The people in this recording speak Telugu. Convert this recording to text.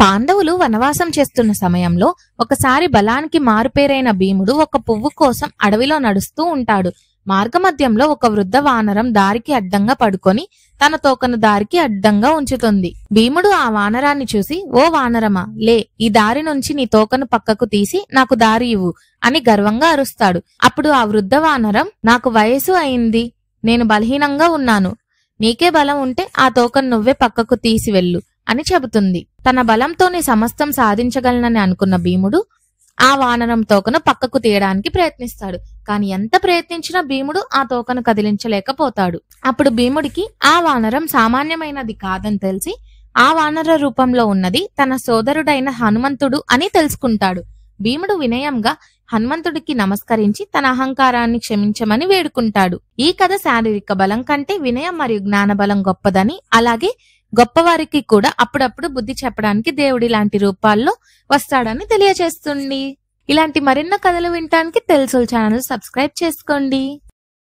పాండవులు వనవాసం చేస్తున్న సమయంలో ఒకసారి బలానికి మారుపేరైన భీముడు ఒక పువ్వు కోసం అడవిలో నడుస్తూ ఉంటాడు. మార్గమధ్యంలో ఒక వృద్ధ వానరం దారికి అడ్డంగా పడుకొని తన తోకను దారికి అడ్డంగా ఉంచుతుంది. భీముడు ఆ వానరాన్ని చూసి, ఓ వానరమా, లే, ఈ దారి నుంచి నీ తోకను పక్కకు తీసి నాకు దారి ఇవ్వు అని గర్వంగా అరుస్తాడు. అప్పుడు ఆ వృద్ధ వానరం, నాకు వయసు అయింది, నేను బలహీనంగా ఉన్నాను, నీకే బలం ఉంటే ఆ తోకను నువ్వే పక్కకు తీసి వెళ్ళు అని చెబుతుంది. తన బలంతోనే సమస్తం సాధించగలనని అనుకున్న భీముడు ఆ వానరం తోకను పక్కకు తీయడానికి ప్రయత్నిస్తాడు. కాని ఎంత ప్రయత్నించినా భీముడు ఆ తోకను కదిలించలేకపోతాడు. అప్పుడు భీముడికి ఆ వానరం సామాన్యమైనది కాదని తెలిసి ఆ వానర రూపంలో ఉన్నది తన సోదరుడైన హనుమంతుడు అని తెలుసుకుంటాడు. భీముడు వినయంగా హనుమంతుడికి నమస్కరించి తన అహంకారాన్ని క్షమించమని వేడుకుంటాడు. ఈ కథ శారీరక బలం కంటే వినయం మరియు జ్ఞాన బలం గొప్పదని, అలాగే గొప్పవారికి కూడా అప్పుడప్పుడు బుద్ధి చెప్పడానికి దేవుడి లాంటి రూపాల్లో వస్తాడని తెలియజేస్తుంది. ఇలాంటి మరిన్నో కథలు వినటానికి తెలుసుల్ ఛానల్ సబ్స్క్రైబ్ చేసుకోండి.